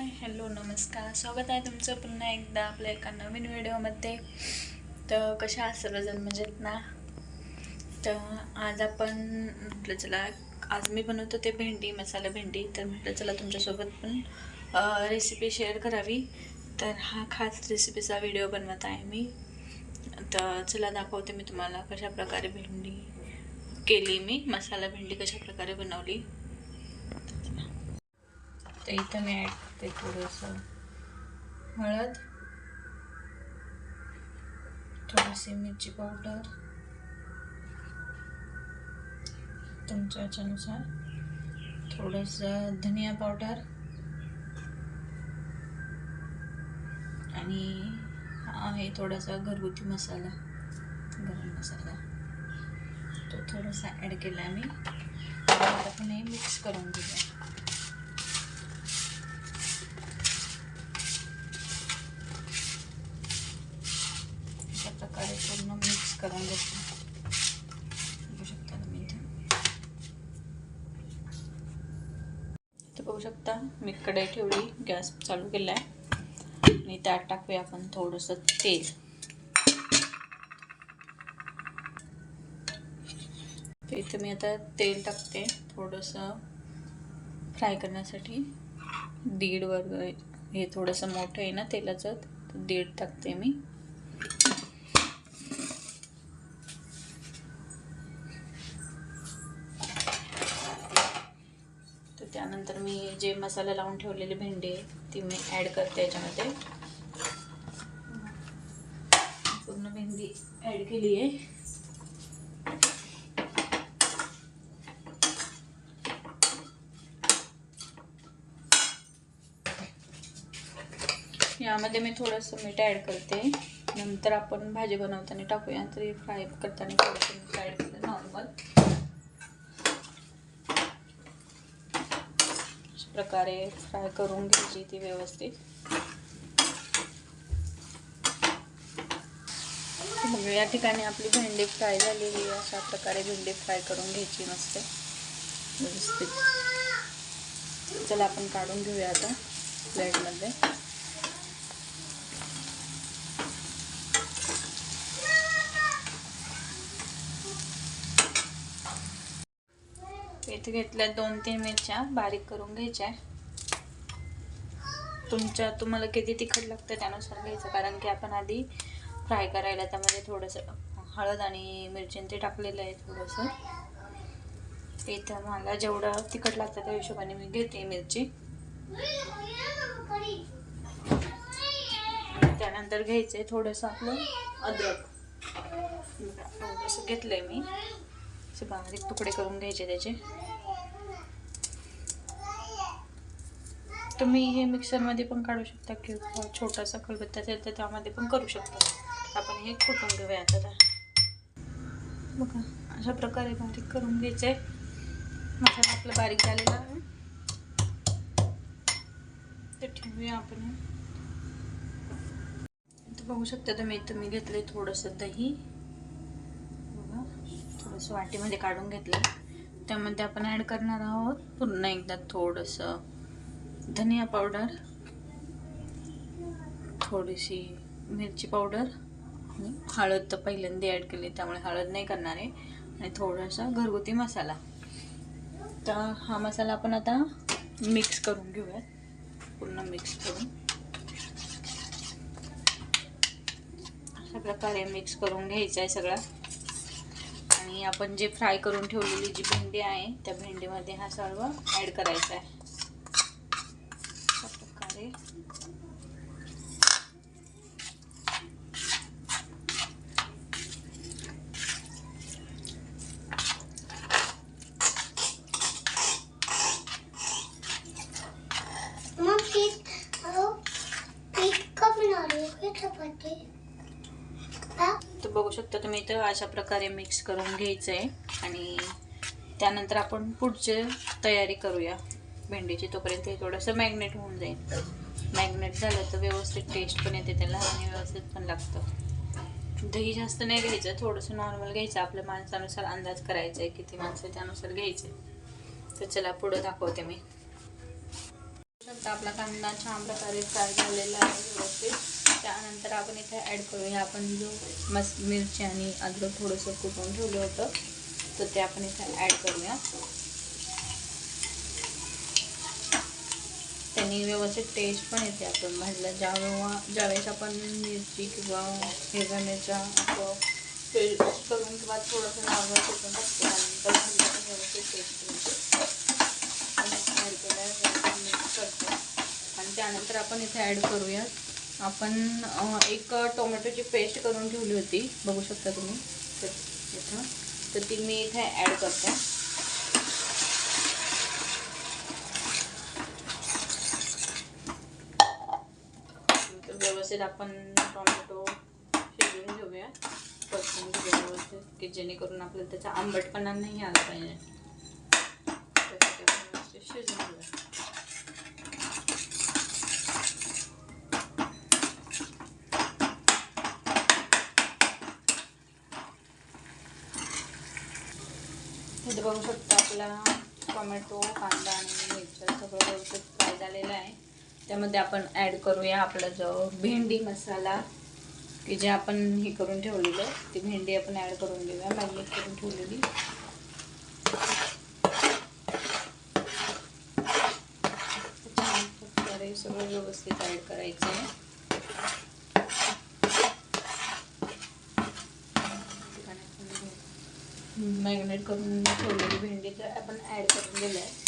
Hello नमस्कार, स्वागत आहे तुमचं पुन्हा एकदा आपल्या एका नवीन व्हिडिओमध्ये. तर कशा आहात सर्वजण, मजेत ना? तर आज आपण म्हटलं चला, आज मी बनवतो ते भेंडी, मसाला भेंडी. तर म्हटलं चला तुमच्यासोबत पण रेसिपी शेअर करावी. तर हा खास रेसिपीचा व्हिडिओ बनवत आहे मी. तर चला दाखवते मी तुम्हाला कशा प्रकारे भेंडी केली, मी मसाला भेंडी कशा प्रकारे बनवली. तर इथं मी ॲड करते थोडंसं हळद, थोडीशी मिरची पावडर तुमच्या ह्याच्यानुसार, थोडंसं धनिया पावडर आणि आहे थोडासा घरगुती मसाला, गरम मसाला, तो थोडासा ॲड केला मी. आता पण हे मिक्स करून घेऊया. प्रकारे पूर्ण मिक्स करून घेतो. बघू शकता तुम्ही इथे. तर बघू शकता मी कढई ठेवली, गॅस चालू केला आहे आणि त्यात टाकूया आपण थोडंसं तेल. तर इथे मी आता तेल टाकते थोडंसं फ्राय करण्यासाठी. 1.5 वर्ग हे थोडंसं मोठं आहे ना तेलाचं, तर 1.5 टाकते मी. त्यानंतर मी जे मसाला लावून ठेवलेली भेंडी आहे ती मी ॲड करते याच्यामध्ये. पूर्ण भेंडी ॲड केली आहे. यामध्ये मी थोडंसं मीठ ॲड करते, नंतर आपण भाजी बनवताना टाकूया. तरी फ्राय करताना थोडंसं मीठ ॲड करते नॉर्मल. प्रकारे फ्राय करून घ्यायची ती व्यवस्थित. या ठिकाणी आपली भेंडी फ्राय झालेली आहे. अशा प्रकारे भेंडी फ्राय करून घ्यायची मस्त व्यवस्थित. चला आपण काढून घेऊया आता प्लेटमध्ये. इथे घेतल्या 2-3 मिरच्या बारीक करून घ्यायच्या. तुम्हाला किती तिखट लागतं त्यानुसार घ्यायचं, कारण की आपण आधी फ्राय करायला त्यामध्ये थोडंसं हळद आणि मिरची ते टाकलेलं आहे थोडंसं. इथं मला जेवढं तिखट लागतं त्या हिशोबाने मी घेते मिरची. त्यानंतर घ्यायचं आहे थोडंसं आपलं अद्रक. थोडंसं घेतलंय मी, असे बारीक तुकडे करून घ्यायचे त्याचे. तुम्ही हे मिक्सरमध्ये पण काढू शकता किंवा छोटासा खलबत्ता असेल तर त्यामध्ये पण करू शकता. आपण हे कुटून घेऊया आता. बघा अशा प्रकारे बारीक करून घ्यायचे. मसाला आपला बारीक झालेला आहे, ते ठेवूया आपण. बघू शकता तुम्ही, इथं मी घेतले थोडंसं दही. बघा थोडंसं वाटीमध्ये काढून घेतलं. त्यामध्ये आपण ॲड करणार आहोत पुन्हा एकदा थोडंसं धनिया पावडर, थोडीशी मिरची पावडर, हळद तर पहिल्यांदा ॲड केली त्यामुळे हळद नाही करणार आहे, आणि थोडासा घरगुती मसाला. तर हा मसाला आपण आता मिक्स करून घेऊयात. पूर्ण मिक्स करून अशा प्रकारे मिक्स करून घ्यायचं आहे सगळं. आणि आपण जे फ्राय करून ठेवलेली जी भेंडी आहे त्या भेंडीमध्ये हा सर्व ॲड करायचा आहे. अशा प्रकारे तर बघू शकता तुम्ही इथं अशा प्रकारे मिक्स करून घ्यायचं आहे. आणि त्यानंतर आपण पुढची तयारी करूया भेंडीची. तोपर्यंत हे थोडंसं मॅग्नेट होऊन जाईल. मॅग्नेट झालं तर व्यवस्थित टेस्ट पण येते त्याला आणि व्यवस्थित पण लागतं. दही जास्त नाही घ्यायचं, थोडंसं नॉर्मल घ्यायचं. आपल्या माणसानुसार अंदाज करायचा आहे किती माणसं त्यानुसार घ्यायचे. तर चला पुढं दाखवते मी. आता आपला कांदा छान प्रकारे फ्राय झालेला आहे व्यवस्थित. त्यानंतर आपण इथे ॲड करूया आपण जो मिरची आणि अद्रक थोडंसं कुटून ठेवलं होतं, तर ते आपण इथे ॲड करूया. त्यांनी व्यवस्थित टेस्ट पण येते. आपण भाजलं ज्यावेळेस आपण मिरची किंवा हिरव्या मिरच्या पेस्ट करून किंवा थोडंसं नॉर्मल कुटून टाकतो, त्यानंतर भाजलं पण व्यवस्थित टेस्ट येते. ॲड केल्यावर मिक्स करतो आणि त्यानंतर आपण इथे ॲड करूया आपण एक टोमॅटोची पेस्ट करून ठेवली होती, बघू शकता तुम्ही इथं, तर ती मी इथे ॲड करते. व्यवस्थित आपण टोमॅटो शिजवून घेऊया, परतून घेऊया व्यवस्थित, की जेणेकरून आपल्याला त्याचा आंबटपणा नाही आला पाहिजे. त्यासाठी आपण व्यवस्थित शिजवून घेऊया. इथे बघू शकता आपला टोमॅटो, कांदा आणि मिरच्या सगळं व्यवस्थित फ्राय झालेलं आहे. त्यामध्ये आपण ॲड करूया आपला जो भेंडी मसाला, की जे आपण हे करून ठेवलेलं, ती भेंडी आपण ॲड करून देऊया, मॅरिनेट करून ठेवलेली. छान प्रकारे सगळं व्यवस्थित ॲड करायचं आहे. मॅरिनेट करून ठेवलेली भेंडी तर आपण ॲड करून दिलं आहे.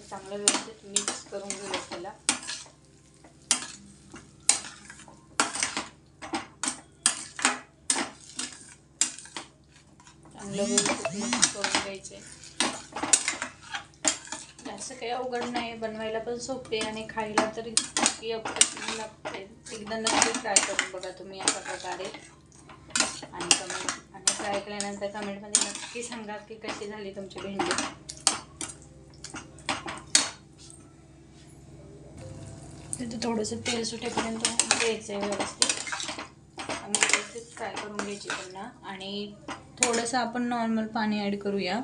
चांगलं व्यवस्थित मिक्स करून घेऊया त्याला. चांगलं व्यवस्थित मिक्स करून घ्यायचे. जास्त काही अवघड नाही, बनवायला पण सोपे आणि खायला तर इतकी अप्रतिम लागते. एकदा नक्की ट्राय करून बघा तुम्ही अशा प्रकारे, आणि ट्राय केल्यानंतर कमेंटमध्ये नक्की सांगा की कशी झाली तुमची भेंडी. तिथे थोडंसं तेल सुटेपर्यंत द्यायचं आहे व्यवस्थित आणि व्यवस्थित फ्राय करून घ्यायची पुन्हा. आणि थोडंसं आपण नॉर्मल पाणी ॲड करूया,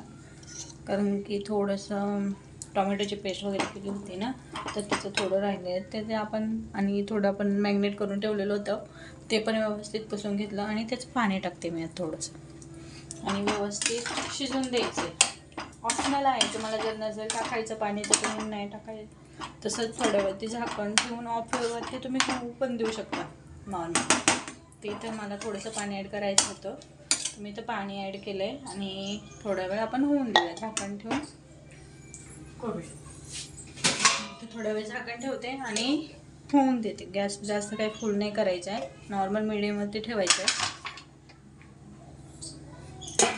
कारण की थोडंसं टोमॅटोची पेस्ट वगैरे केली होती ना, तर त्याचं थोडं राहिलं आहे ते आपण, आणि थोडं आपण मॅरिनेट करून ठेवलेलं होतं ते पण व्यवस्थित पुसून घेतलं आणि त्याचं पाणी टाकते मी थोडंसं आणि व्यवस्थित शिजवून द्यायचे. ऑप्शनल आहे, तुम्हाला जर नसेल टाकायचं पाणी तर तुम्ही नाही टाकायचं. तसंच थोड्या वेळ ते झाकण ठेवून ऑफ वरती तुम्ही होऊ पण देऊ शकता नॉर्मल. ते इथं मला थोडंसं पाणी ॲड करायचं होतं, तर मी इथं पाणी ॲड केलं आहे आणि थोडा वेळ आपण होऊन देऊया झाकण ठेवून करूया. तर थोडा वेळ झाकण ठेवते आणि होऊन देते. गॅस जास्त काही फुल नाही करायचं आहे, नॉर्मल मिडियमवरती ठेवायचं आहे.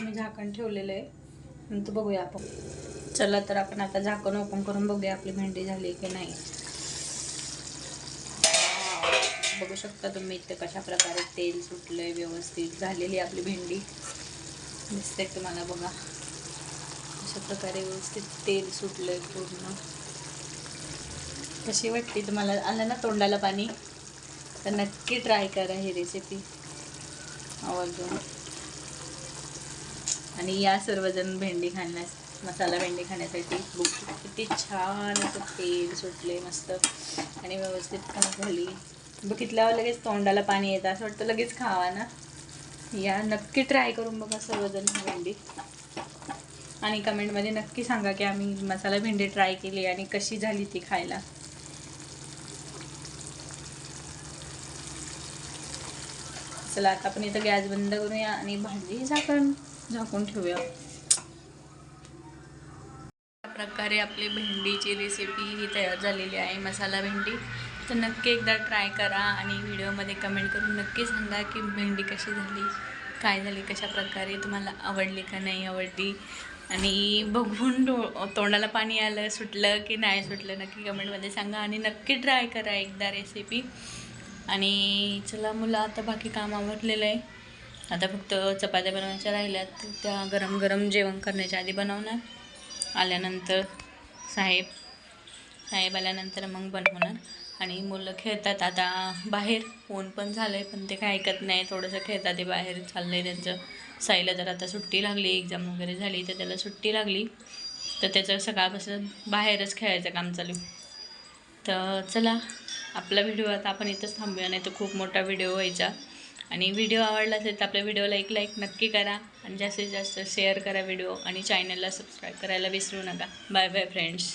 मी झाकण ठेवलेलं आहे, नंतर बघूया आपण. चला तर आपण आता झाकण ओपन करून बघूया आपली भेंडी झाली की नाही. बघू शकता तुम्ही इथे कशा प्रकारे तेल सुटलंय, व्यवस्थित झालेली आपली भेंडी दिसते तुम्हाला. बघा अशा प्रकारे व्यवस्थित तेल सुटलंय पूर्ण. कशी वाटते तुम्हाला? आलं ना तोंडाला पाणी? तर नक्की ट्राय करा ही रेसिपी आवर्जून. आणि या सर्वजण भेंडी खाण्यास, मसाला भेंडी खाण्यासाठी. किती छान असं तेल सुटले मस्त आणि व्यवस्थित फ्राय झाली. बघितल्यावर लगेच तोंडाला पाणी येतं, असं वाटतं लगेच खावा ना. या नक्की ट्राय करून बघा सर्वजण भेंडी, आणि कमेंटमध्ये नक्की सांगा की आम्ही मसाला भेंडी ट्राय केली आणि कशी झाली ती खायला. चला आता आपण इथं गॅस बंद करूया आणि भाजी झाकून ठेवूया. प्रकारे आपली भेंडीची रेसिपी ही तयार झालेली आहे, मसाला भेंडी. तर नक्की एकदा ट्राय करा आणि व्हिडिओमध्ये कमेंट करून नक्की सांगा की भेंडी कशी झाली, काय झाली, कशा प्रकारे तुम्हाला आवडली का नाही आवडली. आणि बघून तोंडाला पाणी आलं, सुटलं की नाही सुटलं नक्की कमेंटमध्ये सांगा आणि नक्की ट्राय करा एकदा रेसिपी. आणि चला मुलं, आता बाकी काम आवरलेलं आहे, आता फक्त चपात्या बनवायच्या राहिल्यात. त्या गरम गरम जेवण करण्याच्या आधी बनवणार, आल्यानंतर साहेब आल्यानंतर मग बनवणार. आणि मुलं खेळतात आता बाहेर, ऊन पण झालं आहे पण ते काय ऐकत नाही, थोडंसं खेळतात ते बाहेर. चाललं आहे त्यांचं. साईला जर आता सुट्टी लागली, एक्झाम वगैरे झाली तर त्याला सुट्टी लागली, तर त्याचं सकाळपासून बाहेरच खेळायचं काम चालू. तर चला आपला व्हिडिओ आता आपण इथंच थांबूया, नाही तर खूप मोठा व्हिडिओ व्हायचा. आणि व्हिडिओ आवडला असेल तर आपल्या व्हिडिओला एक लाईक नक्की करा आणि जास्तीत जास्त शेअर करा व्हिडिओ, आणि चॅनलला सबस्क्राईब करायला विसरू नका. Bye bye friends.